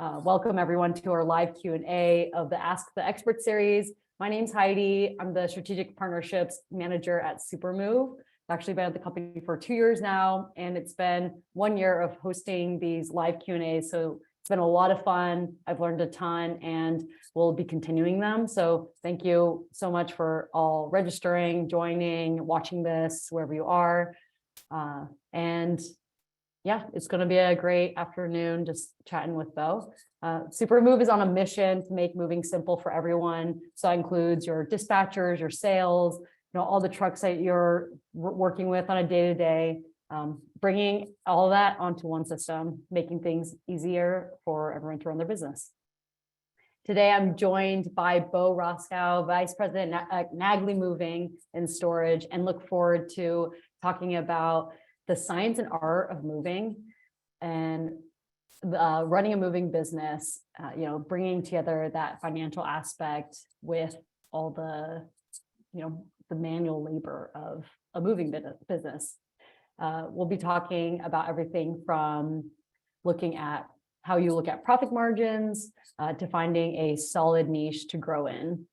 Welcome everyone to our live Q&A of the Ask the Expert series. My name's Heidi. I'm the Strategic Partnerships Manager at Supermove. I've actually been at the company for 2 years now, and it's been 1 year of hosting these live Q&As. So it's been a lot of fun. I've learned a ton, and we'll be continuing them. So thank you so much for all registering, joining, watching this, wherever you are. And yeah, it's going to be a great afternoon just chatting with Beau. Supermove is on a mission to make moving simple for everyone. So that includes your dispatchers, your sales, all the trucks that you're working with on a day-to-day, bringing all of that onto one system, making things easier for everyone to run their business. Today, I'm joined by Beau Roskow, Vice President at Naglee Moving and Storage, and look forward to talking about the science and art of moving and running a moving business, bringing together that financial aspect with all the, the manual labor of a moving business. We'll be talking about everything from looking at how you look at profit margins to finding a solid niche to grow in.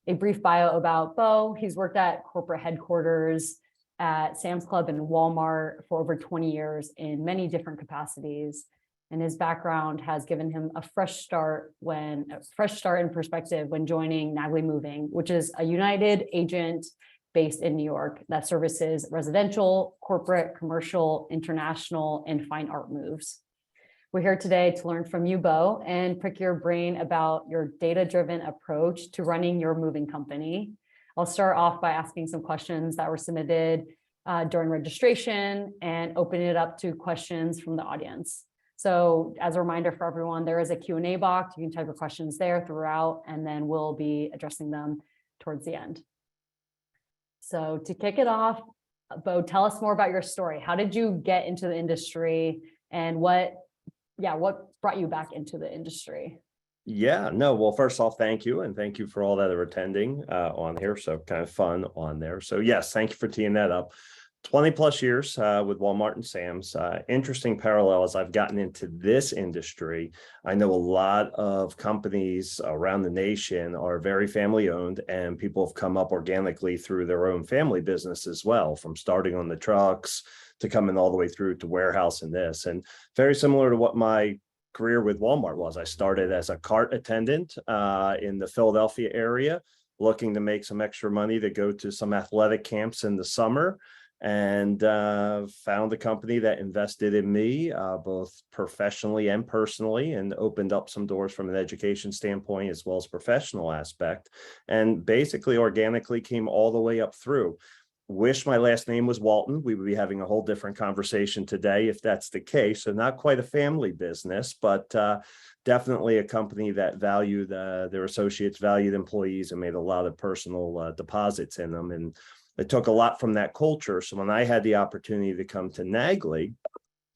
A brief bio about Beau. He's worked at corporate headquarters at Sam's Club and Walmart for over 20 years in many different capacities. And his background has given him a fresh start in perspective when joining Naglee Moving, which is a United agent based in New York that services residential, corporate, commercial, international, and fine art moves. We're here today to learn from you, Beau, and pick your brain about your data-driven approach to running your moving company. I'll start off by asking some questions that were submitted during registration and open it up to questions from the audience. So as a reminder for everyone, there is a Q&A box. You can type your questions there throughout, and then we'll be addressing them towards the end. So to kick it off, Beau, tell us more about your story. How did you get into the industry, and what brought you back into the industry? Yeah, no, well, first off, thank you. And thank you for all that are attending on here. So kind of fun on there. So yes, thank you for teeing that up. 20 plus years with Walmart and Sam's. Interesting parallel as I've gotten into this industry. I know a lot of companies around the nation are very family owned, and people have come up organically through their own family business as well, from starting on the trucks to coming all the way through to warehouse and this. And very similar to what my career with Walmart was. I started as a cart attendant in the Philadelphia area, looking to make some extra money to go to some athletic camps in the summer, and found a company that invested in me both professionally and personally, and opened up some doors from an education standpoint as well as professional aspect, and basically organically came all the way up through. Wish my last name was Walton. We would be having a whole different conversation today if that's the case. So not quite a family business, but definitely a company that valued their associates, valued employees, and made a lot of personal deposits in them. And it took a lot from that culture. So when I had the opportunity to come to Naglee,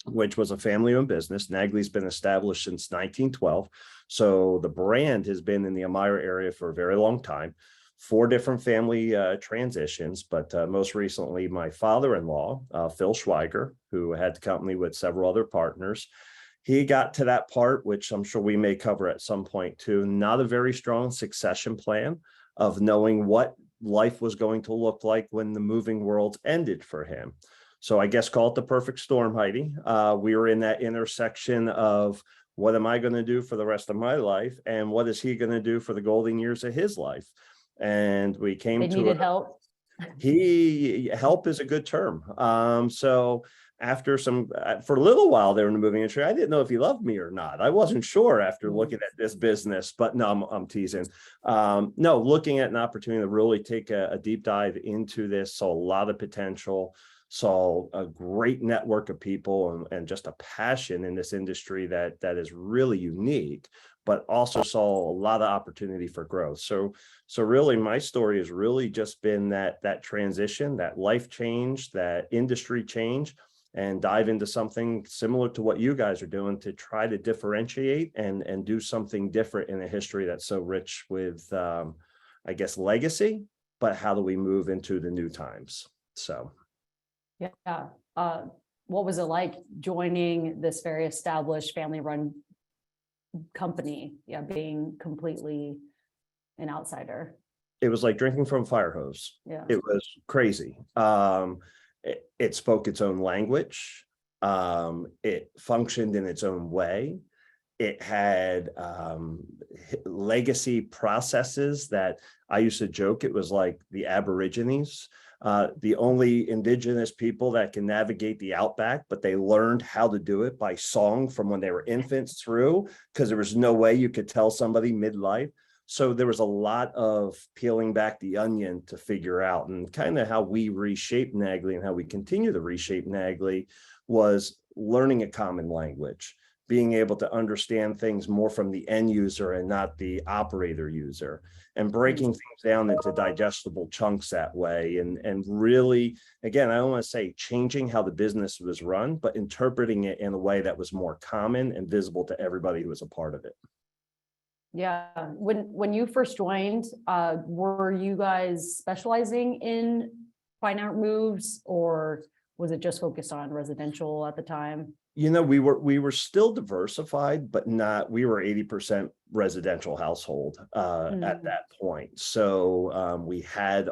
which was a family-owned business, Naglee's been established since 1912. So the brand has been in the Elmira area for a very long time. 4 different family transitions, but most recently, my father-in-law, Phil Schweiger, who had the company with several other partners, he got to that part, which I'm sure we may cover at some point too, not a very strong succession plan of knowing what life was going to look like when the moving world ended for him. So I guess call it the perfect storm, Heidi. We were in that intersection of what am I going to do for the rest of my life, and what is he going to do for the golden years of his life? And we came to needed help. Help is a good term. So after for a little while there in the moving industry, I didn't know if he loved me or not. I wasn't sure after looking at this business, but no, I'm teasing. No, looking at an opportunity to really take a deep dive into this, saw a lot of potential, saw a great network of people, and just a passion in this industry that is really unique, but also saw a lot of opportunity for growth. So really my story has really just been that transition, that life change, that industry change, and dive into something similar to what you guys are doing to try to differentiate and do something different in a history that's so rich with, I guess, legacy, but how do we move into the new times? So. Yeah. What was it like joining this very established family-run company, yeah, being completely an outsider. It was like drinking from a fire hose. Yeah. It was crazy. It spoke its own language. It functioned in its own way. It had legacy processes that I used to joke it was like the Aborigines, the only indigenous people that can navigate the outback, but they learned how to do it by song from when they were infants through, because there was no way you could tell somebody midlife. So there was a lot of peeling back the onion to figure out, and kind of how we reshaped Naglee and how we continue to reshape Naglee was learning a common language, being able to understand things more from the end user and not the operator user, and breaking things down into digestible chunks that way. And really, again, I don't want to say changing how the business was run, but interpreting it in a way that was more common and visible to everybody who was a part of it. Yeah. When you first joined, were you guys specializing in fine art moves, or was it just focused on residential at the time? You know, we were still diversified, but not, we were 80% residential household at that point. So we had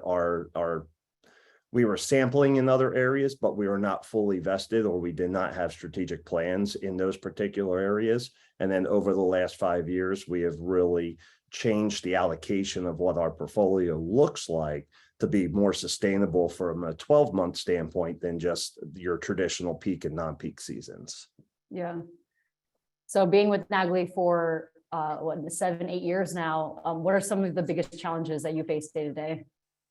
we were sampling in other areas, but we were not fully vested, or we did not have strategic plans in those particular areas. And then over the last 5 years, we have really changed the allocation of what our portfolio looks like to be more sustainable from a 12-month standpoint than just your traditional peak and non-peak seasons. Yeah. So being with Naglee for 7-8 years now, what are some of the biggest challenges that you face day to day?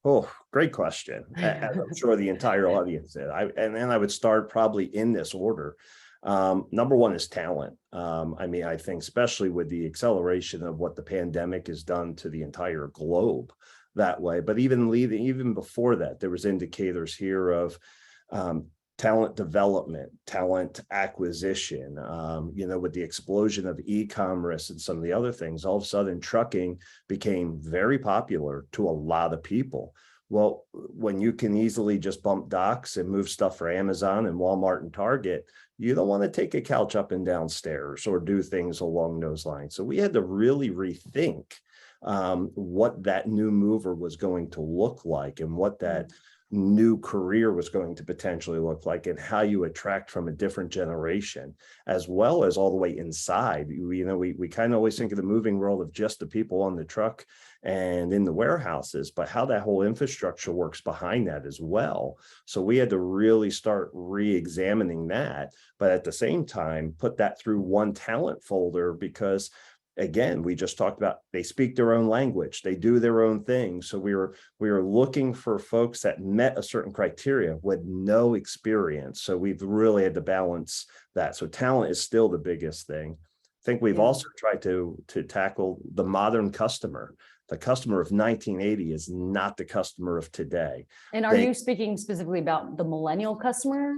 Oh, great question. As I'm sure the entire audience did. And then I would start probably in this order. Number one is talent. I mean, I think especially with the acceleration of what the pandemic has done to the entire globe that way, but even before that, there was indicators here of talent development, talent acquisition. With the explosion of e-commerce and some of the other things, all of a sudden trucking became very popular to a lot of people. Well, when you can easily just bump docks and move stuff for Amazon and Walmart and Target, you don't want to take a couch up and down stairs or do things along those lines. So we had to really rethink what that new mover was going to look like, and what that new career was going to potentially look like, and how you attract from a different generation, as well as all the way inside. We kind of always think of the moving world of just the people on the truck and in the warehouses, but how that whole infrastructure works behind that as well. So we had to really start re-examining that, but at the same time, put that through one talent folder, because again, we just talked about, they speak their own language, they do their own thing. So we were looking for folks that met a certain criteria with no experience. So we've really had to balance that. So talent is still the biggest thing. I think we've also tried to tackle the modern customer. The customer of 1980 is not the customer of today. And are you speaking specifically about the millennial customer?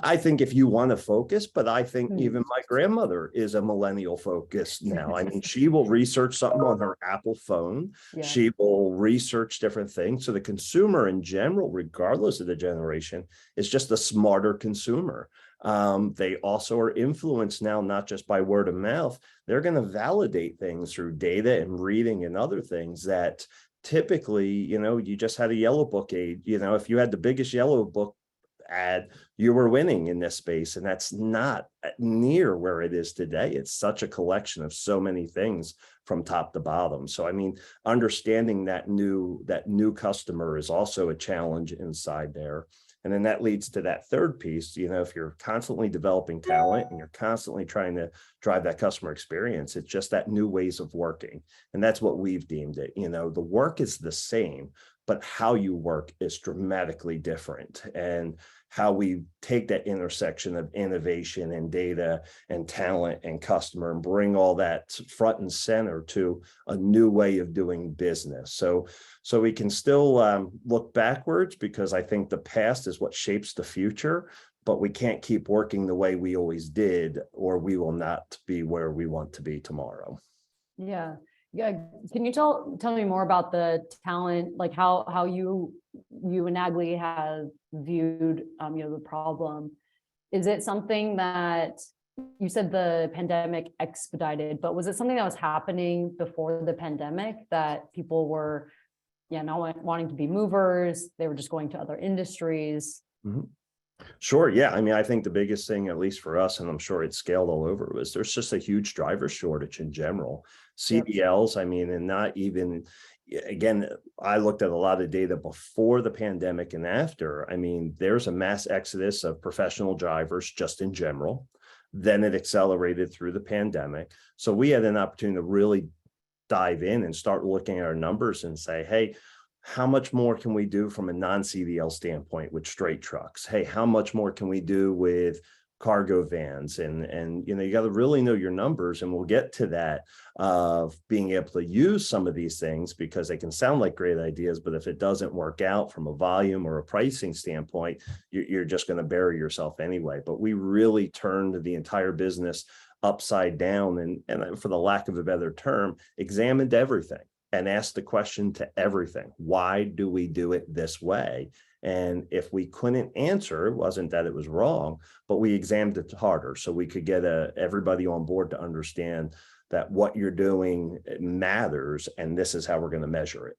I think if you want to focus, but I think even my grandmother is a millennial focus now. I mean, she will research something on her Apple phone. Yeah. She will research different things. So the consumer in general, regardless of the generation, is just a smarter consumer. They also are influenced now, not just by word of mouth. They're going to validate things through data and reading and other things that typically, you just had a yellow book age. If you had the biggest yellow book ad, you were winning in this space, and that's not near where it is today. It's such a collection of so many things from top to bottom. So I mean, understanding that new customer is also a challenge inside there. And then that leads to that third piece. If you're constantly developing talent and you're constantly trying to drive that customer experience, it's just that new ways of working. And that's what we've deemed it. The work is the same, but how you work is dramatically different. And how we take that intersection of innovation and data and talent and customer and bring all that front and center to a new way of doing business. So we can still look backwards, because I think the past is what shapes the future, but we can't keep working the way we always did, or we will not be where we want to be tomorrow. Yeah. Can you tell me more about the talent, like how you and Naglee have viewed the problem? Is it something that you said the pandemic expedited, but was it something that was happening before the pandemic that people were, not wanting to be movers? They were just going to other industries. Mhm. Sure. Yeah. I mean, I think the biggest thing, at least for us, and I'm sure it's scaled all over, was there's just a huge driver shortage in general. Yep. CDLs, I mean, and not even, again, I looked at a lot of data before the pandemic and after. I mean, there's a mass exodus of professional drivers just in general. Then it accelerated through the pandemic. So we had an opportunity to really dive in and start looking at our numbers and say, hey, how much more can we do from a non-CDL standpoint with straight trucks? Hey, how much more can we do with cargo vans? And you got to really know your numbers, and we'll get to that of being able to use some of these things because they can sound like great ideas, but if it doesn't work out from a volume or a pricing standpoint, you're just going to bury yourself anyway. But we really turned the entire business upside down and for the lack of a better term, examined everything and asked the question to everything. Why do we do it this way? And if we couldn't answer, it wasn't that it was wrong, but we examined it harder so we could get everybody on board to understand that what you're doing matters and this is how we're going to measure it.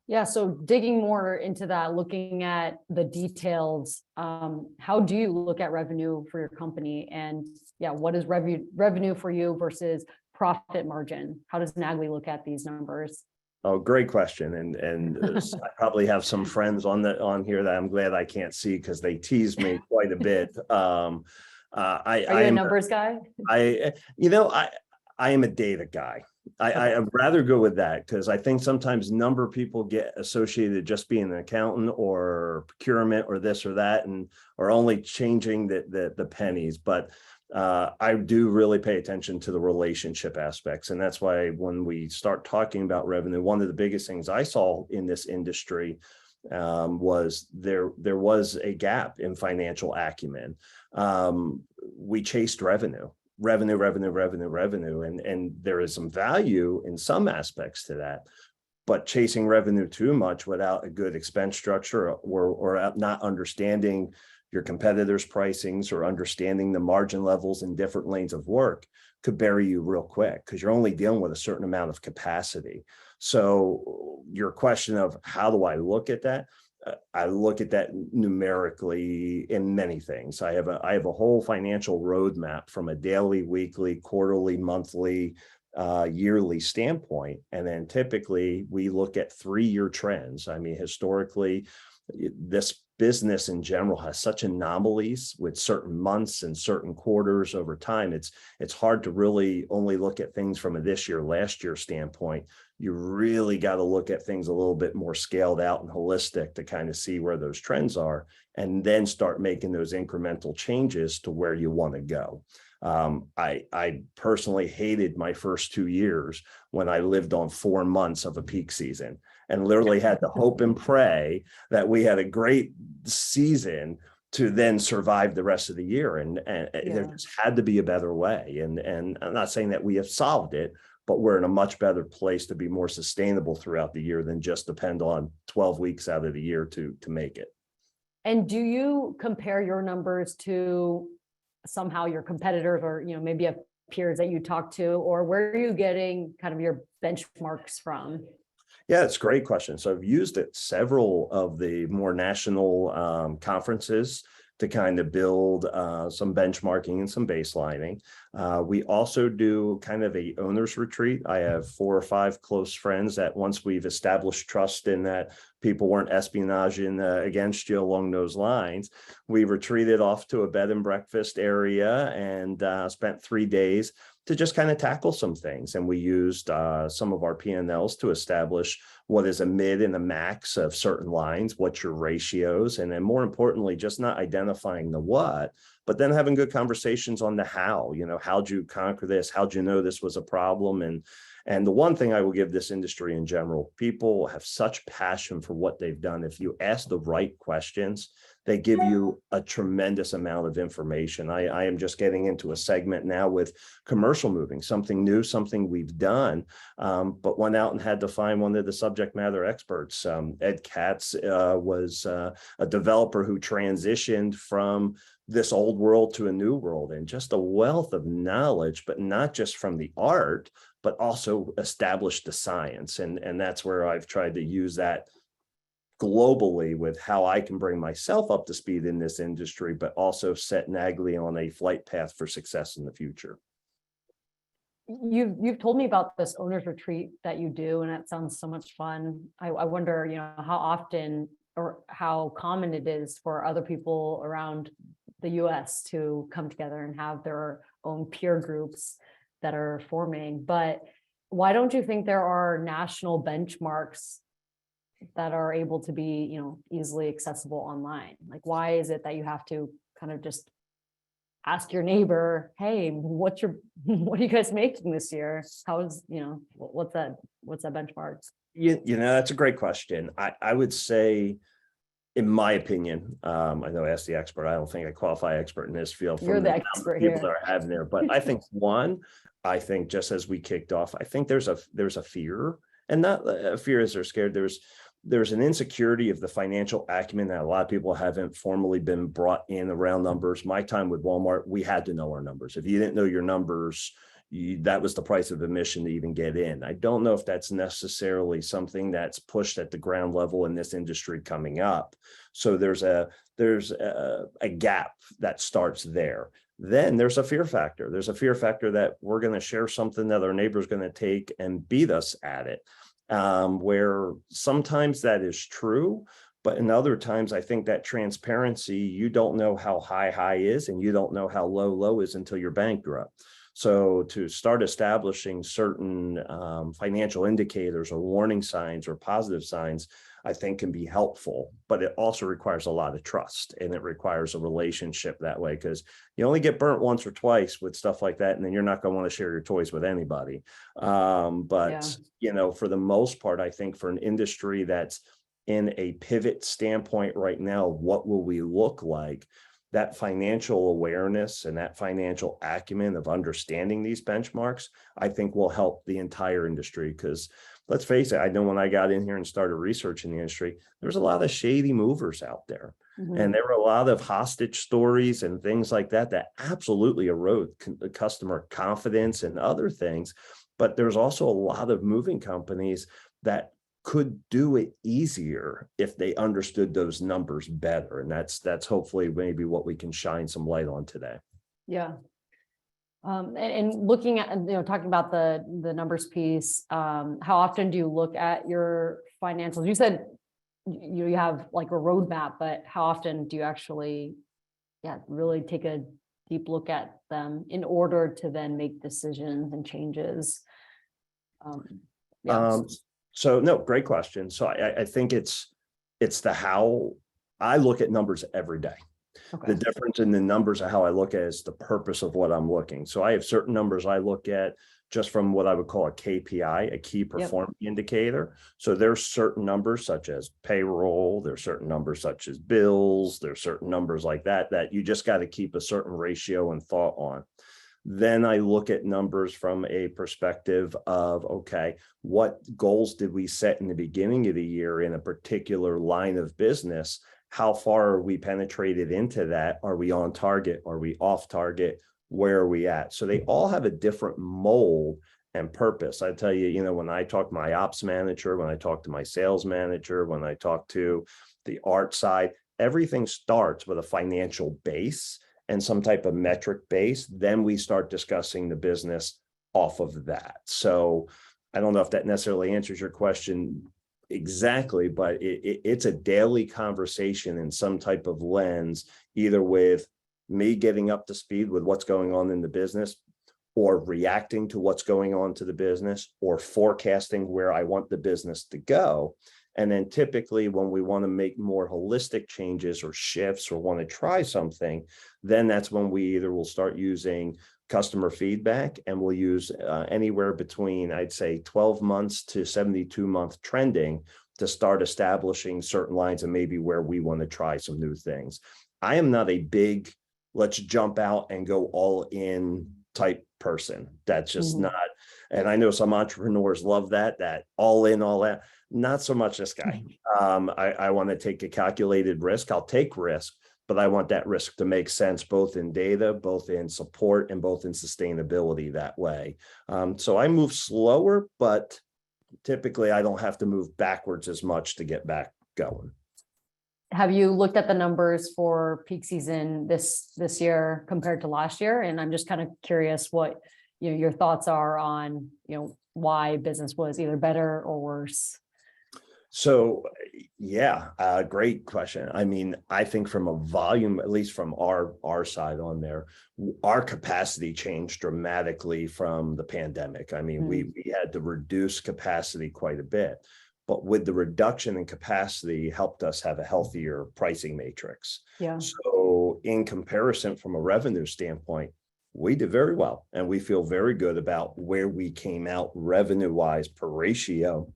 Yeah, so digging more into that, looking at the details, how do you look at revenue for your company? And what is revenue for you versus profit margin? How does Naglee look at these numbers? Oh, great question. And I probably have some friends on here that I'm glad I can't see because they tease me quite a bit. Are you a numbers guy? I am a data guy. I'd rather go with that because I think sometimes number people get associated just being an accountant or procurement or this or that and are only changing the pennies. But I do really pay attention to the relationship aspects. And that's why when we start talking about revenue, one of the biggest things I saw in this industry was there was a gap in financial acumen. We chased revenue, and there is some value in some aspects to that. But chasing revenue too much without a good expense structure or not understanding your competitors' pricings or understanding the margin levels in different lanes of work could bury you real quick because you're only dealing with a certain amount of capacity. So your question of how do I look at that? I look at that numerically in many things. I have a whole financial roadmap from a daily, weekly, quarterly, monthly, yearly standpoint. And then typically we look at 3-year trends. I mean, historically, this business in general has such anomalies with certain months and certain quarters over time. It's hard to really only look at things from a this year, last year standpoint. You really got to look at things a little bit more scaled out and holistic to kind of see where those trends are and then start making those incremental changes to where you want to go. I personally hated my first 2 years when I lived on 4 months of a peak season and literally had to hope and pray that we had a great season to then survive the rest of the year. And there just had to be a better way. And I'm not saying that we have solved it, but we're in a much better place to be more sustainable throughout the year than just depend on 12 weeks out of the year to make it. And do you compare your numbers to somehow your competitors or, maybe a peers that you talk to, or where are you getting kind of your benchmarks from? Yeah, it's a great question. So I've used it several of the more national conferences to kind of build some benchmarking and some baselining. We also do kind of a owner's retreat. I have 4 or 5 close friends that once we've established trust in that people weren't espionaging against you along those lines, we retreated off to a bed and breakfast area and spent 3 days to just kind of tackle some things. And we used some of our P&Ls to establish what is a mid and a max of certain lines, what's your ratios, and then more importantly, just not identifying the what, but then having good conversations on the how. How'd you conquer this? How'd you know this was a problem? And the one thing I will give this industry in general, people have such passion for what they've done. If you ask the right questions, They give you a tremendous amount of information. I am just getting into a segment now with commercial moving, something new, something we've done, but went out and had to find one of the subject matter experts. Ed Katz was a developer who transitioned from this old world to a new world, and just a wealth of knowledge, but not just from the art, but also established the science. And that's where I've tried to use that globally with how I can bring myself up to speed in this industry, but also set Naglee on a flight path for success in the future. You've told me about this owner's retreat that you do, and that sounds so much fun. I wonder, how often or how common it is for other people around the US to come together and have their own peer groups that are forming. But why don't you think there are national benchmarks that are able to be, easily accessible online? Like, why is it that you have to kind of just ask your neighbor, hey, what are you guys making this year? How is, what's that benchmark? That's a great question. I would say, in my opinion, I know I asked the expert. I don't think I qualify expert in this field. You're the expert people here. that are having there, but I think I think just as we kicked off, I think there's a fear, and not a fear as they're scared. There's an insecurity of the financial acumen that a lot of people haven't formally been brought in around numbers. My time with Walmart, we had to know our numbers. If you didn't know your numbers, that was the price of admission to even get in. I don't know if that's necessarily something that's pushed at the ground level in this industry coming up. So there's a gap that starts there. Then there's a fear factor. There's a fear factor that we're going to share something that our neighbor's going to take and beat us at it. Where sometimes that is true, but in other times, I think that transparency, you don't know how high is, and you don't know how low is until you're bankrupt. So to start establishing certain financial indicators or warning signs or positive signs, I think can be helpful, but it also requires a lot of trust, and it requires a relationship that way, because you only get burnt once or twice with stuff like that, and then you're not going to want to share your toys with anybody. But for the most part, I think for an industry that's in a pivot standpoint right now, what will we look like? That financial awareness and that financial acumen of understanding these benchmarks, I think will help the entire industry. Because let's face it, I know when I got in here and started researching the industry, there was a lot of shady movers out there. Mm-hmm. And there were a lot of hostage stories and things like that absolutely erode customer confidence and other things. But there's also a lot of moving companies that could do it easier if they understood those numbers better. And that's hopefully maybe what we can shine some light on today. Yeah. And looking at, talking about the numbers piece, how often do you look at your financials? You said you have like a roadmap, but how often do you actually, really take a deep look at them in order to then make decisions and changes? So no, great question. So I think it's the how. I look at numbers every day. Okay. The difference in the numbers of how I look at it is the purpose of what I'm looking. So I have certain numbers I look at just from what I would call a KPI, a key performance indicator. So there's certain numbers such as payroll, there's certain numbers such as bills, there's certain numbers like that you just got to keep a certain ratio and thought on. Then I look at numbers from a perspective of, okay, what goals did we set in the beginning of the year in a particular line of business? How far are we penetrated into that? Are we on target? Are we off target? Where are we at? So they all have a different mold and purpose. I tell you, when I talk to my ops manager, when I talk to my sales manager, when I talk to the art side, everything starts with a financial base and some type of metric base. Then we start discussing the business off of that. So I don't know if that necessarily answers your question exactly, but it's a daily conversation in some type of lens, either with me getting up to speed with what's going on in the business, or reacting to what's going on to the business, or forecasting where I want the business to go. And then typically when we want to make more holistic changes or shifts or want to try something, then that's when we either will start using customer feedback, and we'll use anywhere between, I'd say, 12 months to 72-month trending, to start establishing certain lines and maybe where we want to try some new things. I am not a big, let's jump out and go all in type person. That's just not, and I know some entrepreneurs love that all in, all that. Not so much this guy. I want to take a calculated risk. I'll take risk, but I want that risk to make sense, both in data, both in support, and both in sustainability that way. So I move slower, but typically I don't have to move backwards as much to get back going. Have you looked at the numbers for peak season this year compared to last year? And I'm just kind of curious what your thoughts are on why business was either better or worse. So, yeah, great question. I mean, I think from a volume, at least from our side on there, our capacity changed dramatically from the pandemic. I mean, we had to reduce capacity quite a bit, but with the reduction in capacity helped us have a healthier pricing matrix. Yeah. So in comparison, from a revenue standpoint, we did very well, and we feel very good about where we came out revenue-wise per ratio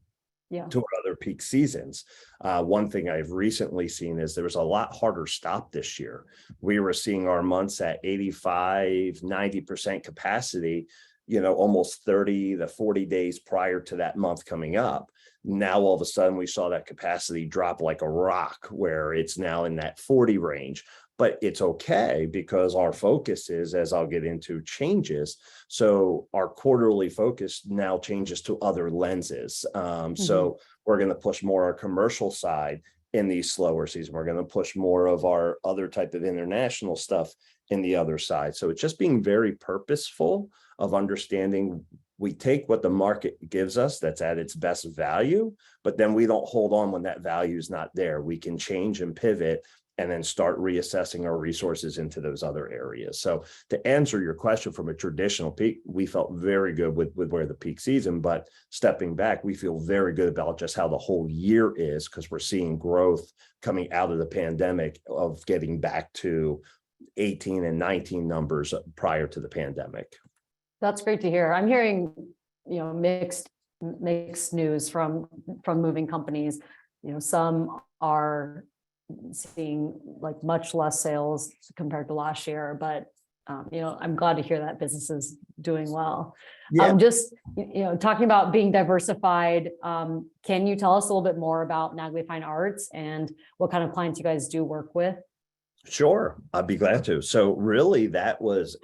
to our other peak seasons. One thing I've recently seen is there was a lot harder stop this year. We were seeing our months at 85, 90% capacity, almost 30 to 40 days prior to that month coming up. Now, all of a sudden, we saw that capacity drop like a rock, where it's now in that 40 range. But it's okay, because our focus is, as I'll get into, changes. So our quarterly focus now changes to other lenses. So we're going to push more our commercial side in these slower seasons. We're going to push more of our other type of international stuff in the other side. So it's just being very purposeful of understanding we take what the market gives us that's at its best value, but then we don't hold on when that value is not there. We can change and pivot and then start reassessing our resources into those other areas. So to answer your question, from a traditional peak, we felt very good with where the peak season, but stepping back, we feel very good about just how the whole year is, because we're seeing growth coming out of the pandemic of getting back to 18 and 19 numbers prior to the pandemic. That's great to hear. I'm hearing, mixed news from moving companies. Some are seeing like much less sales compared to last year, but I'm glad to hear that business is doing well. Just talking about being diversified, can you tell us a little bit more about Naglee Fine Arts and what kind of clients you guys do work with? Sure, I'd be glad to. So really, that was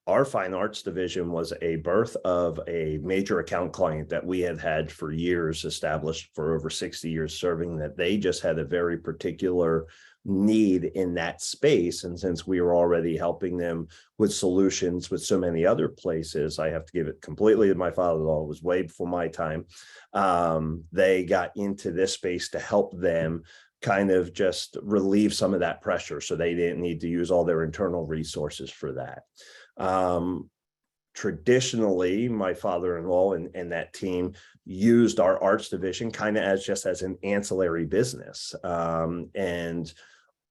our fine arts division was a birth of a major account client that we had had for years, established for over 60 years serving, that they just had a very particular need in that space. And since we were already helping them with solutions with so many other places, I have to give it completely to my father-in-law. It was way before my time. They got into this space to help them kind of just relieve some of that pressure, so they didn't need to use all their internal resources for that. Traditionally, my father-in-law and that team used our arts division kind of as an ancillary business. And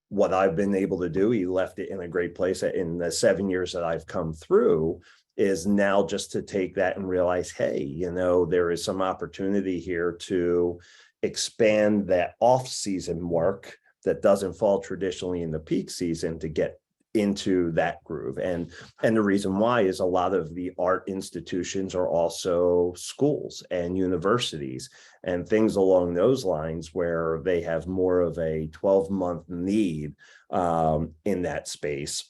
what I've been able to do, he left it in a great place in the 7 years that I've come through, is now just to take that and realize, hey, there is some opportunity here to expand that off-season work that doesn't fall traditionally in the peak season to get into that groove. And the reason why is a lot of the art institutions are also schools and universities and things along those lines, where they have more of a 12-month need in that space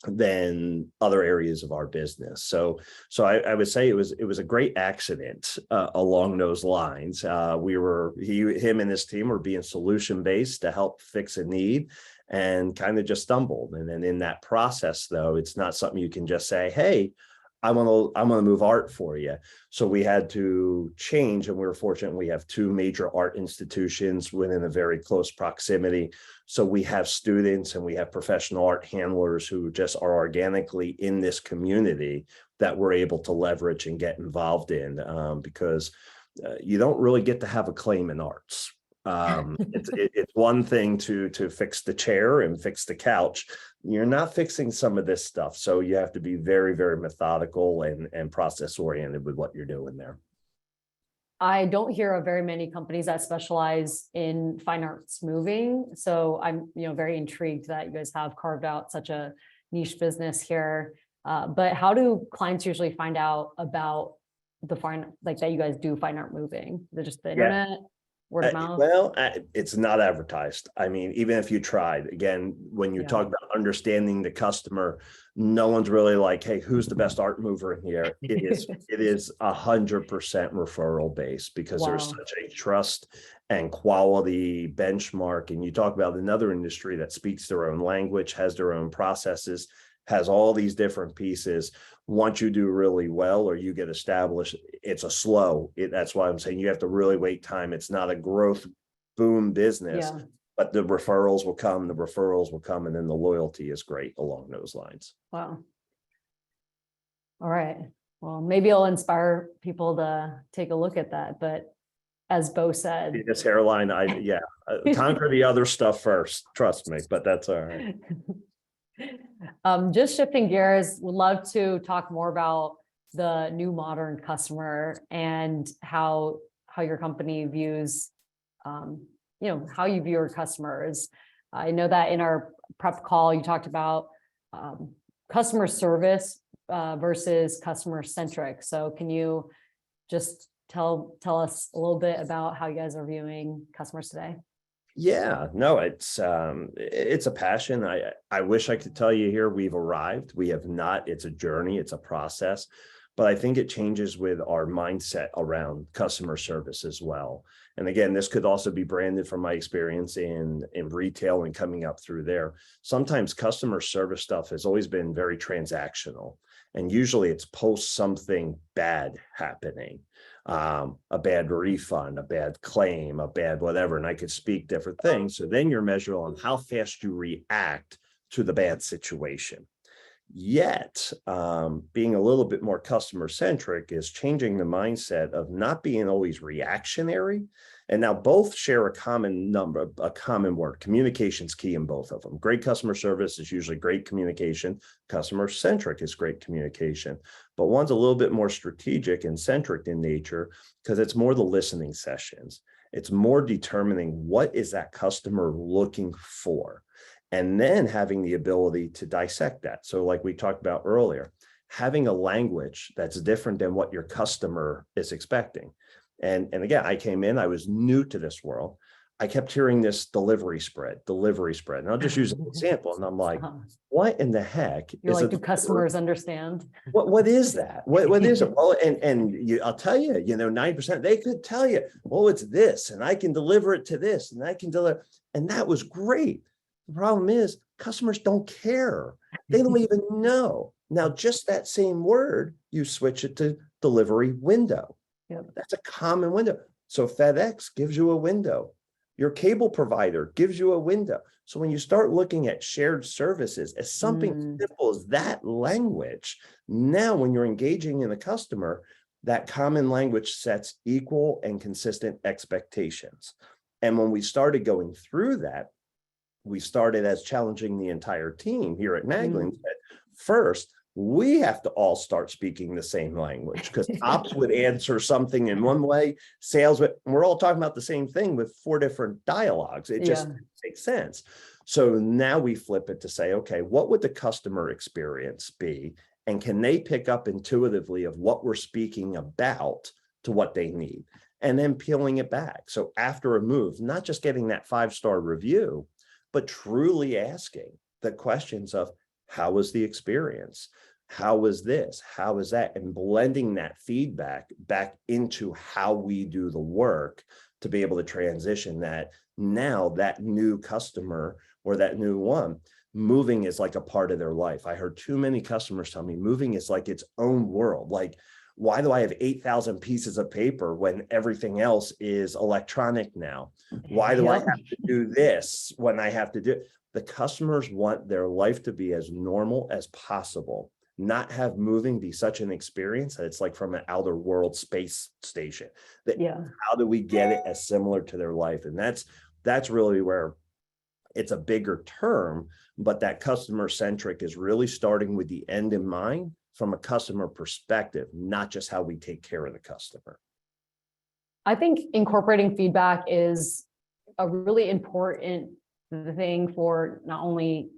than other areas of our business. So I would say it was a great accident along those lines. Him and his team were being solution-based to help fix a need, and kind of just stumbled. And then in that process, though, it's not something you can just say, hey, I want to move art for you. So we had to change, and we were fortunate we have two major art institutions within a very close proximity. So we have students and we have professional art handlers who just are organically in this community that we're able to leverage and get involved in, because you don't really get to have a claim in arts. It's one thing to fix the chair and fix the couch. You're not fixing some of this stuff, so you have to be very, very methodical and process oriented with what you're doing there. I don't hear of very many companies that specialize in fine arts moving. So I'm, very intrigued that you guys have carved out such a niche business here. But how do clients usually find out about the that you guys do fine art moving? Is it just the internet, word of mouth? Well, it's not advertised. I mean, even if you tried, again, when you talk about understanding the customer, no one's really like, hey, who's the best art mover in here? It is 100% referral based, because there's such a trust and quality benchmark. And you talk about another industry that speaks their own language, has their own processes, has all these different pieces. Once you do really well or you get established, it's a slow. That's why I'm saying you have to really wait time. It's not a growth boom business, but the referrals will come, and then the loyalty is great along those lines. Wow. All right. Well, maybe I'll inspire people to take a look at that. But as Beau said, this hairline, conquer the other stuff first. Trust me, but that's all right. Just shifting gears, would love to talk more about the new modern customer and how your company views, how you view your customers. I know that in our prep call, you talked about customer service versus customer centric. So can you just tell us a little bit about how you guys are viewing customers today? Yeah, no, it's a passion. I wish I could tell you here we've arrived. We have not. It's a journey, it's a process, but I think it changes with our mindset around customer service as well. And again, this could also be branded from my experience in retail and coming up through there. Sometimes customer service stuff has always been very transactional, and usually it's post something bad happening. A bad refund, a bad claim, a bad whatever, and I could speak different things. So then you're measured on how fast you react to the bad situation. Yet, being a little bit more customer centric is changing the mindset of not being always reactionary. And now both share a common word. Communication's key in both of them. Great customer service is usually great communication. Customer centric is great communication. But one's a little bit more strategic and centric in nature because it's more the listening sessions. It's more determining what is that customer looking for, and then having the ability to dissect that. So like we talked about earlier, having a language that's different than what your customer is expecting. And again, I came in, I was new to this world. I kept hearing this delivery spread. And I'll just use an example. And I'm like, what in the heck? You're like, do customers understand? What is that? What is it? Well, I'll tell you, 9%, they could tell you, well, it's this, and I can deliver it to this, and I can deliver. And that was great. The problem is customers don't care. They don't even know. Now, just that same word, you switch it to delivery window. Yep. That's a common window. So FedEx gives you a window. Your cable provider gives you a window. So when you start looking at shared services as something simple as that language, now when you're engaging in a customer, that common language sets equal and consistent expectations. And when we started going through that, we started as challenging the entire team here at Naglee and said, first, we have to all start speaking the same language, because ops would answer something in one way, sales, we're all talking about the same thing with 4 different dialogues. It just makes sense. So now we flip it to say, okay, what would the customer experience be? And can they pick up intuitively of what we're speaking about to what they need? And then peeling it back. So after a move, not just getting that 5-star review, but truly asking the questions of, how was the experience? How was this? How was that? And blending that feedback back into how we do the work to be able to transition that. Now that new customer or that new one, moving is like a part of their life. I heard too many customers tell me moving is like its own world. Like, why do I have 8,000 pieces of paper when everything else is electronic now? Why do I have to do this when I have to do it? The customers want their life to be as normal as possible, not have moving be such an experience that it's like from an outer world space station. How do we get it as similar to their life? And that's really where it's a bigger term, but that customer centric is really starting with the end in mind from a customer perspective, not just how we take care of the customer. I think incorporating feedback is a really important thing for not only,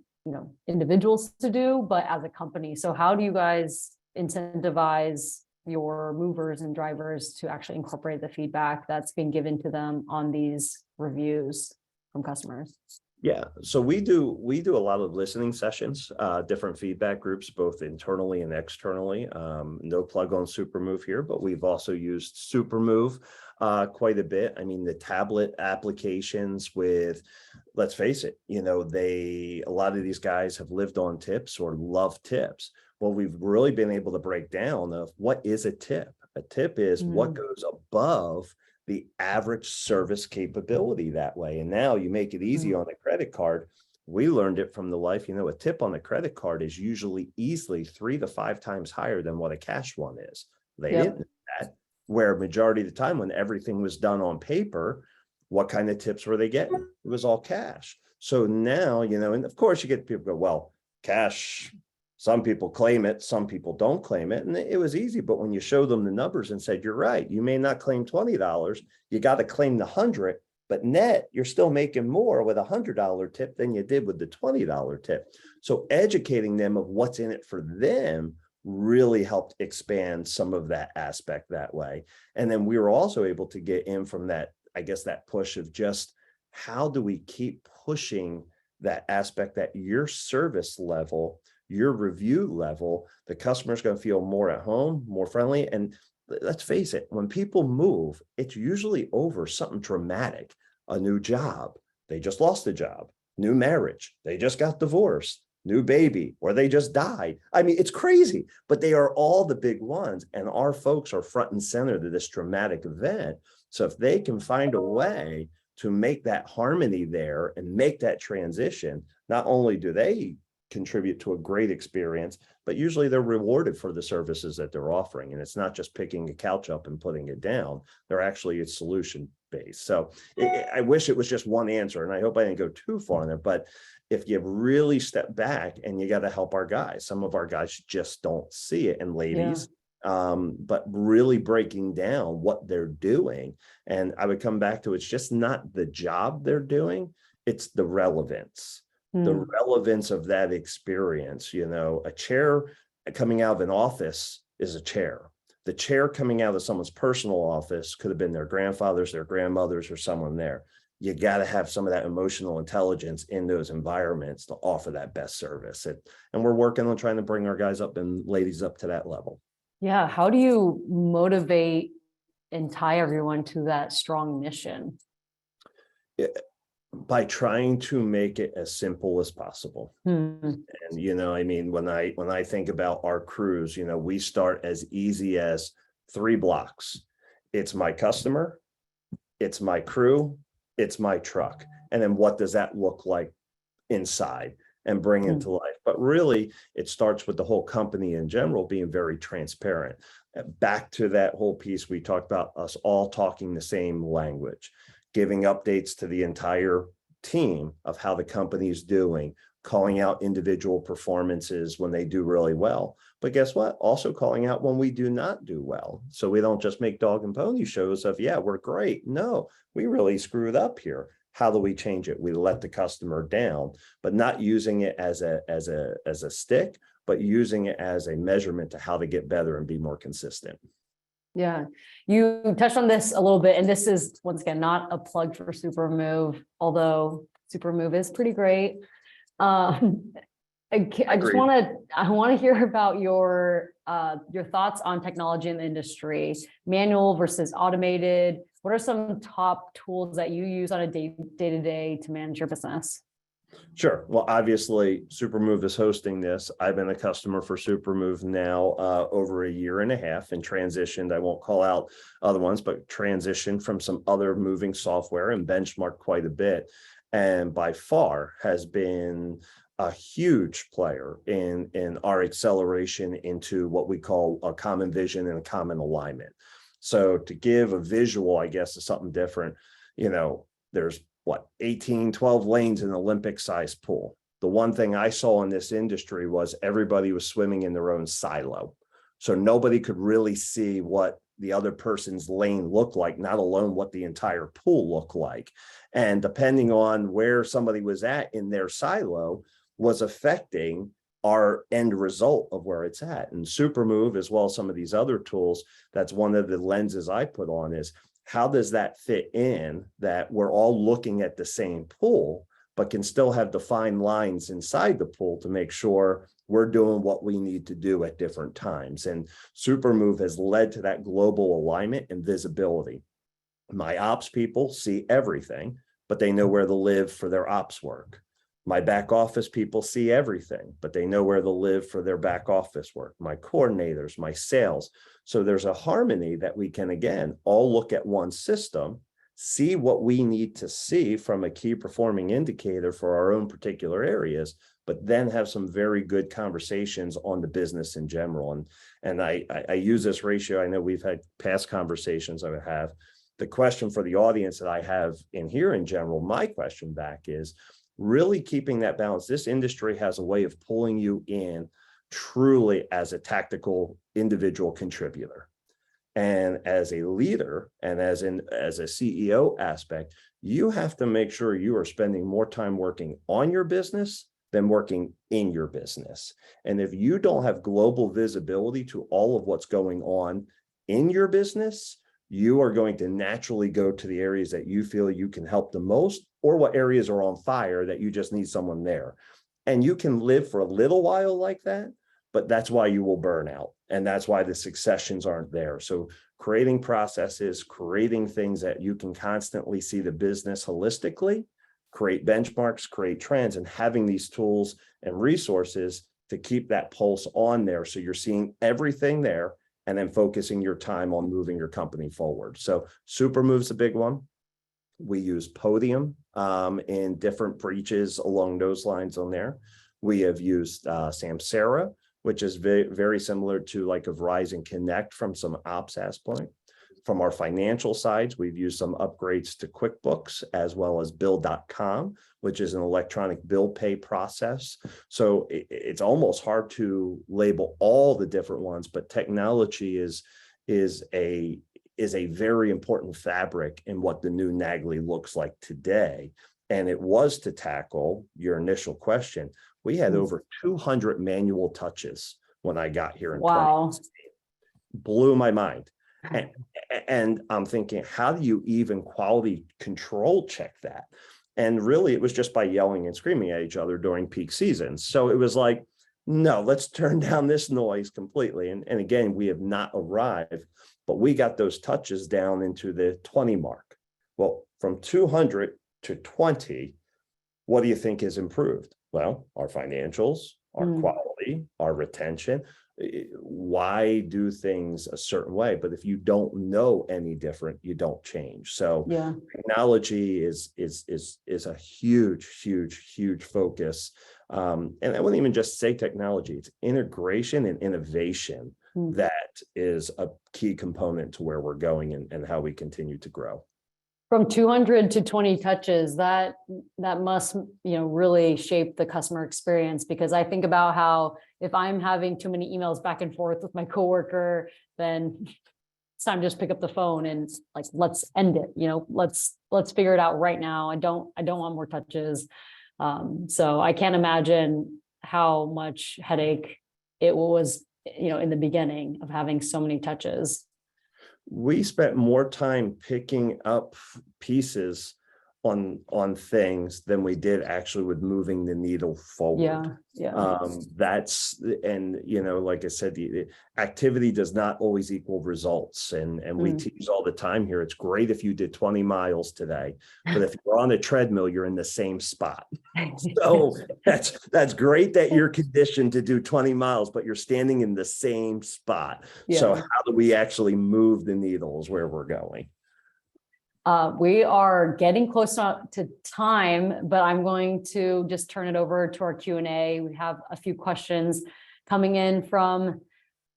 individuals to do, but as a company. So how do you guys incentivize your movers and drivers to actually incorporate the feedback that's being given to them on these reviews from customers? Yeah, so we do a lot of listening sessions, different feedback groups, both internally and externally. No plug on Supermove here, but we've also used Supermove quite a bit. I mean, the tablet applications with, let's face it, a lot of these guys have lived on tips or love tips. Well, we've really been able to break down of what is a tip. A tip is what goes above the average service capability that way. And now you make it easy on a credit card. We learned it from the life, a tip on a credit card is usually easily 3 to 5 times higher than what a cash one is. They didn't know that, where majority of the time when everything was done on paper, what kind of tips were they getting? It was all cash. So now, and of course you get people go, well, cash, some people claim it, some people don't claim it. And it was easy. But when you show them the numbers and said, you're right, you may not claim $20, you got to claim the 100, but net, you're still making more with a $100 tip than you did with the $20 tip. So educating them of what's in it for them really helped expand some of that aspect that way. And then we were also able to get in from that, I guess, that push of just how do we keep pushing that aspect that your service level, your review level, the customer's going to feel more at home, more friendly. And let's face it, when people move, it's usually over something dramatic, a new job, they just lost a job, new marriage, they just got divorced, new baby, or they just died. I mean, it's crazy, but they are all the big ones. And our folks are front and center to this dramatic event. So if they can find a way to make that harmony there and make that transition, not only do they contribute to a great experience, but usually they're rewarded for the services that they're offering. And it's not just picking a couch up and putting it down. They're actually a solution based. So I wish it was just one answer, and I hope I didn't go too far in there, but if you really step back, and you got to help our guys, some of our guys just don't see it, and ladies, but really breaking down what they're doing. And I would come back to, it's just not the job they're doing, it's the relevance. The relevance of that experience. A chair coming out of an office is a chair. The chair coming out of someone's personal office could have been their grandfathers, their grandmothers, or someone there. You got to have some of that emotional intelligence in those environments to offer that best service. And we're working on trying to bring our guys up and ladies up to that level. Yeah. How do you motivate and tie everyone to that strong mission? By trying to make it as simple as possible. And, I mean, when I think about our crews, we start as easy as 3 blocks. It's my customer, it's my crew, it's my truck. And then what does that look like inside, and bring it to life? But really, it starts with the whole company in general being very transparent. Back to that whole piece, we talked about us all talking the same language, giving updates to the entire team of how the company is doing, calling out individual performances when they do really well. But guess what? Also calling out when we do not do well. So we don't just make dog and pony shows of, yeah, we're great. No, we really screwed up here. How do we change it? We let the customer down, but not using it as a stick, but using it as a measurement to how to get better and be more consistent. Yeah, you touched on this a little bit, and this is, once again, not a plug for Supermove, although Supermove is pretty great. I just want to hear about your thoughts on technology in the industry, manual versus automated. What are some top tools that you use on a day-to-day to manage your business? Sure. Well, obviously, Supermove is hosting this. I've been a customer for Supermove now over 1.5 years and transitioned. I won't call out other ones, but transitioned from some other moving software and benchmarked quite a bit. And by far has been a huge player in our acceleration into what we call a common vision and a common alignment. So to give a visual, I guess, is something different. There's 12 lanes in an Olympic sized pool. The one thing I saw in this industry was everybody was swimming in their own silo. So nobody could really see what the other person's lane looked like, not alone what the entire pool looked like. And depending on where somebody was at in their silo was affecting our end result of where it's at. And Supermove, as well as some of these other tools, that's one of the lenses I put on is how does that fit in that we're all looking at the same pool, but can still have defined lines inside the pool to make sure we're doing what we need to do at different times. And Supermove has led to that global alignment and visibility. My ops people see everything, but they know where to live for their ops work. My back office people see everything, but they know where to live for their back office work. My coordinators, my sales. So there's a harmony that we can, again, all look at one system, see what we need to see from a key performing indicator for our own particular areas, but then have some very good conversations on the business in general. And I use this ratio. I know we've had past conversations I would have. The question for the audience that I have in here in general, my question back is, really keeping that balance. This industry has a way of pulling you in truly as a tactical individual contributor. And as a leader and as a CEO aspect, you have to make sure you are spending more time working on your business than working in your business. And if you don't have global visibility to all of what's going on in your business, you are going to naturally go to the areas that you feel you can help the most, or what areas are on fire that you just need someone there. And you can live for a little while like that, but that's why you will burn out. And that's why the successions aren't there. So creating processes, creating things that you can constantly see the business holistically, create benchmarks, create trends, and having these tools and resources to keep that pulse on there. So you're seeing everything there and then focusing your time on moving your company forward. So Supermove's a big one. We use Podium in different breaches along those lines on there. We have used Samsara, which is very, very similar to like a Verizon Connect from some ops aspect. From our financial sides, we've used some upgrades to QuickBooks as well as Bill.com, which is an electronic bill pay process. So it's almost hard to label all the different ones, but technology is a very important fabric in what the new Naglee looks like today. And it was to tackle your initial question. We had over 200 manual touches when I got here in 2016. Blew my mind. And I'm thinking, how do you even quality control check that? And really, it was just by yelling and screaming at each other during peak seasons. So it was like, no, let's turn down this noise completely. And again, we have not arrived, but we got those touches down into the 20 mark. Well, from 200 to 20, what do you think has improved? Well, our financials, our quality, our retention. Why do things a certain way? But if you don't know any different, you don't change. So technology is a huge focus. And I wouldn't even just say technology, it's integration and innovation that is a key component to where we're going and how we continue to grow. From 200 to 20 touches, that must, really shape the customer experience, because I think about how if I'm having too many emails back and forth with my coworker, then it's time to just pick up the phone and like, let's end it. Let's figure it out right now. I don't want more touches. So I can't imagine how much headache it was, in the beginning of having so many touches. We spent more time picking up pieces on things than we did actually with moving the needle forward. That's, and like I said, the activity does not always equal results. And we teach all the time here. It's great if you did 20 miles today, but if you're on a treadmill, you're in the same spot. So that's great that you're conditioned to do 20 miles, but you're standing in the same spot. So how do we actually move the needle is where we're going. We are getting close to time, but I'm going to just turn it over to our Q&A. We have a few questions coming in from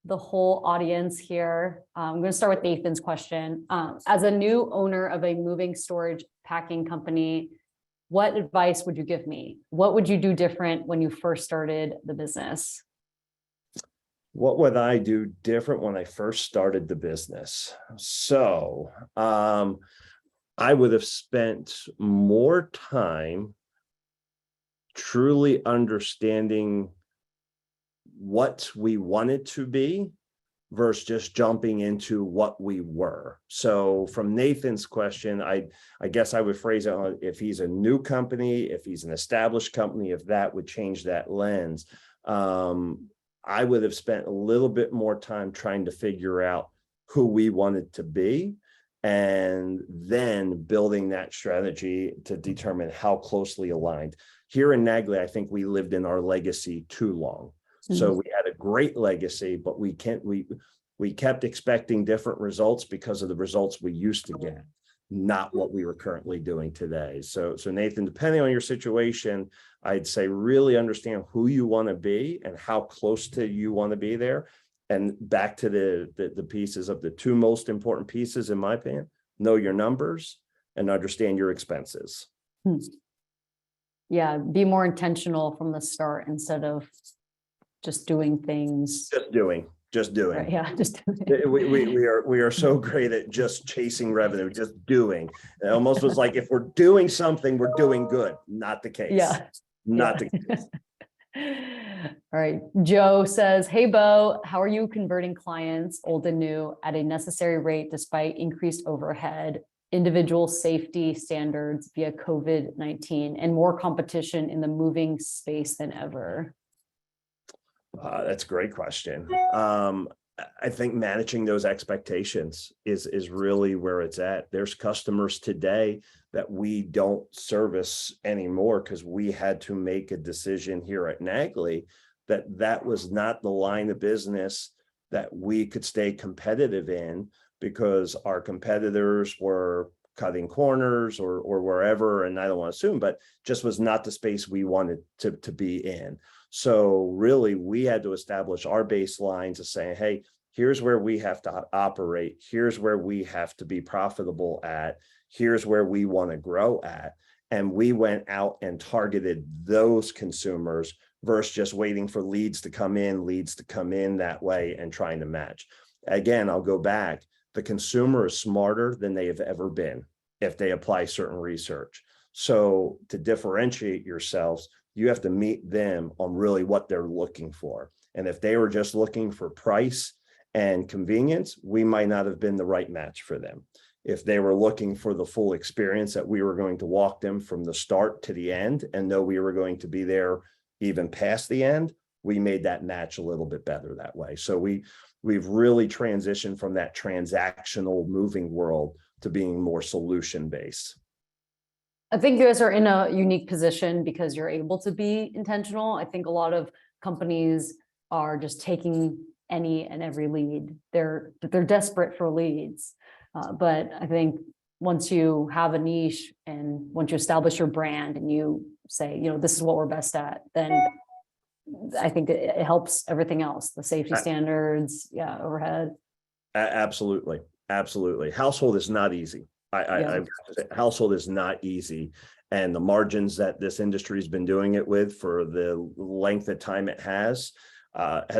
the whole audience here. I'm going to start with Nathan's question. As a new owner of a moving storage packing company, what advice would you give me? What would you do different when you first started the business? What would I do different when I first started the business? So, I would have spent more time truly understanding what we wanted to be versus just jumping into what we were. So from Nathan's question, I guess I would phrase it on if he's a new company, if he's an established company, if that would change that lens. I would have spent a little bit more time trying to figure out who we wanted to be, and then building that strategy to determine how closely aligned. Here in Naglee, I think we lived in our legacy too long. So we had a great legacy, but we kept expecting different results because of the results we used to get, not what we were currently doing today. So Nathan, depending on your situation, I'd say really understand who you want to be and how close to you want to be there. And back to the pieces of the two most important pieces, in my opinion: know your numbers and understand your expenses. Yeah, be more intentional from the start instead of just doing things. Just doing. Right, yeah, just doing. We are so great at just chasing revenue, just doing. It almost was like if we're doing something, we're doing good. Not the case. Yeah. Not the case. All right. Joe says, hey, Beau, how are you converting clients, old and new, at a necessary rate despite increased overhead, individual safety standards via COVID-19, and more competition in the moving space than ever? That's a great question. I think managing those expectations is really where it's at. There's customers today that we don't service anymore because we had to make a decision here at Naglee that was not the line of business that we could stay competitive in, because our competitors were cutting corners or wherever, and I don't want to assume, but just was not the space we wanted to be in. So really, we had to establish our baselines of saying, hey, here's where we have to operate. Here's where we have to be profitable at. Here's where we want to grow at. And we went out and targeted those consumers versus just waiting for leads to come in that way and trying to match. Again, I'll go back. The consumer is smarter than they have ever been if they apply certain research. So to differentiate yourselves, you have to meet them on really what they're looking for. And if they were just looking for price and convenience, we might not have been the right match for them. If they were looking for the full experience, that we were going to walk them from the start to the end and know we were going to be there even past the end, we made that match a little bit better that way. So we've really transitioned from that transactional moving world to being more solution-based. I think you guys are in a unique position because you're able to be intentional. I think a lot of companies are just taking any and every lead. They're desperate for leads. But I think once you have a niche and once you establish your brand and you say, this is what we're best at, then I think it helps everything else, the safety standards, overhead. Absolutely. Household is not easy. Household is not easy. And the margins that this industry has been doing it with for the length of time it has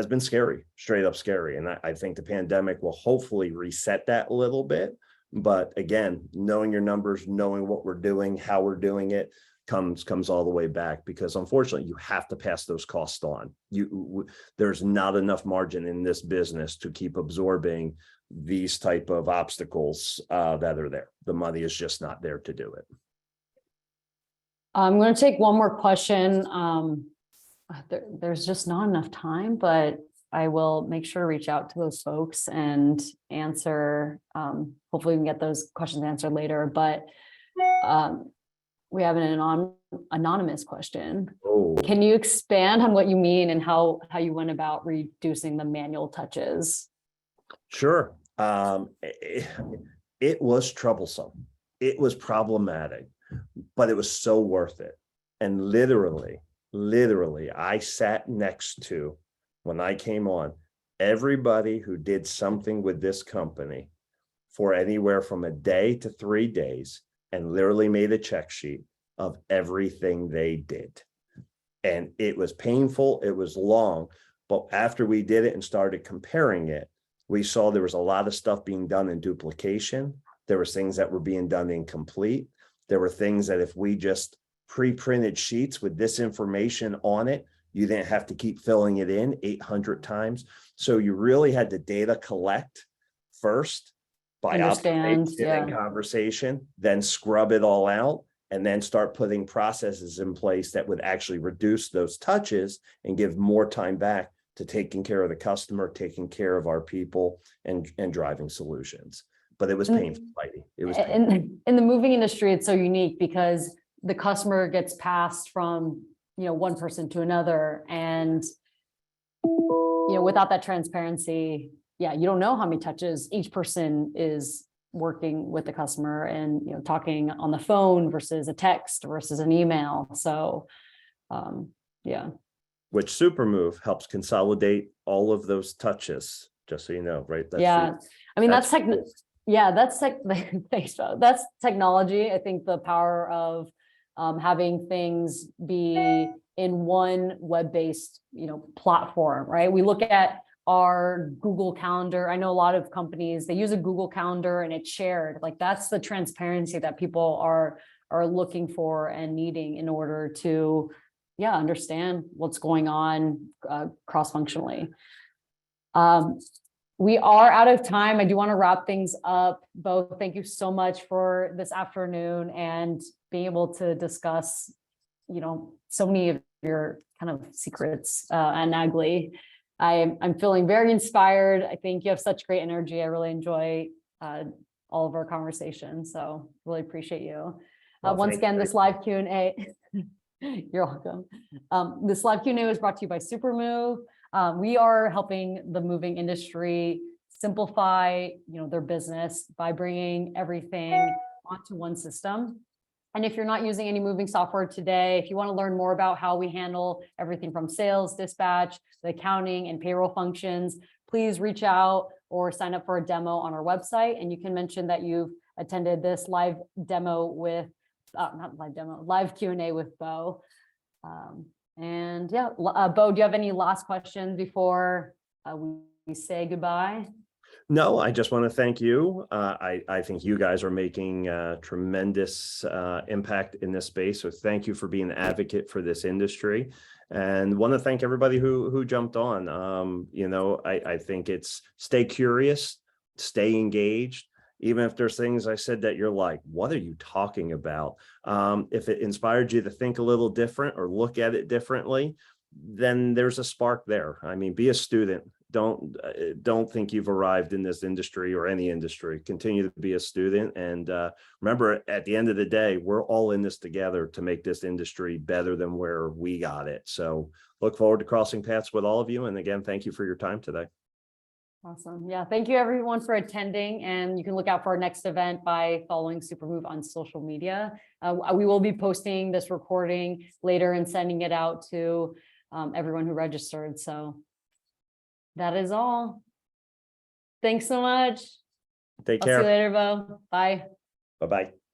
been scary, straight up scary. And I think the pandemic will hopefully reset that a little bit. But again, knowing your numbers, knowing what we're doing, how we're doing it, comes all the way back, because unfortunately you have to pass those costs on. There's not enough margin in this business to keep absorbing these type of obstacles that are there. The money is just not there to do it. I'm going to take one more question. There's just not enough time, but I will make sure to reach out to those folks and answer. Hopefully we can get those questions answered later, but we have an anonymous question. Oh. Can you expand on what you mean and how you went about reducing the manual touches? Sure. It was troublesome. It was problematic, but it was so worth it. And literally, I sat next to, when I came on, everybody who did something with this company for anywhere from a day to 3 days, and literally made a check sheet of everything they did. And it was painful. It was long, But after we did it and started comparing it, we saw there was a lot of stuff being done in duplication. There was things that were being done incomplete. There were things that if we just pre-printed sheets with this information on it, you didn't have to keep filling it in 800 times. So you really had to data collect first by Understand, observation and yeah. conversation, then scrub it all out, and then start putting processes in place that would actually reduce those touches and give more time back to taking care of the customer, taking care of our people, and driving solutions. But it was painful, Heidi. It was painful. And in the moving industry, it's so unique because the customer gets passed from, one person to another, and without that transparency, you don't know how many touches each person is working with the customer, and talking on the phone versus a text versus an email. So Which Supermove helps consolidate all of those touches, just so you know, right? Thanks, Beau. That's technology. I think the power of having things be in one web-based, platform, right? We look at our Google Calendar. I know a lot of companies, they use a Google Calendar and it's shared. Like, that's the transparency that people are looking for and needing in order to, understand what's going on cross-functionally. We are out of time. I do want to wrap things up. Beau, thank you so much for this afternoon and being able to discuss, so many of your kind of secrets at Naglee. I'm feeling very inspired. I think you have such great energy. I really enjoy all of our conversations. So really appreciate you. Once again, this live Q&A, you're welcome. This live Q&A was brought to you by Supermove. We are helping the moving industry simplify, their business by bringing everything onto one system. And if you're not using any moving software today, if you want to learn more about how we handle everything from sales, dispatch, the accounting and payroll functions, please reach out or sign up for a demo on our website. And you can mention that you've attended this live demo with, live Q&A with Beau. Beau, do you have any last questions before we say goodbye? No, I just want to thank you. I think you guys are making tremendous impact in this space. So thank you for being an advocate for this industry, and want to thank everybody who jumped on. I think it's stay curious, stay engaged. Even if there's things I said that you're like, what are you talking about? If it inspired you to think a little different or look at it differently, then there's a spark there. I mean, be a student. Don't think you've arrived in this industry or any industry. Continue to be a student. And remember, at the end of the day, we're all in this together to make this industry better than where we got it. So look forward to crossing paths with all of you. And again, thank you for your time today. Awesome. Yeah. Thank you everyone for attending, and you can look out for our next event by following Supermove on social media. We will be posting this recording later and sending it out to everyone who registered. So that is all. Thanks so much. Take I'll care. see you later, Beau. Bye. Bye-bye.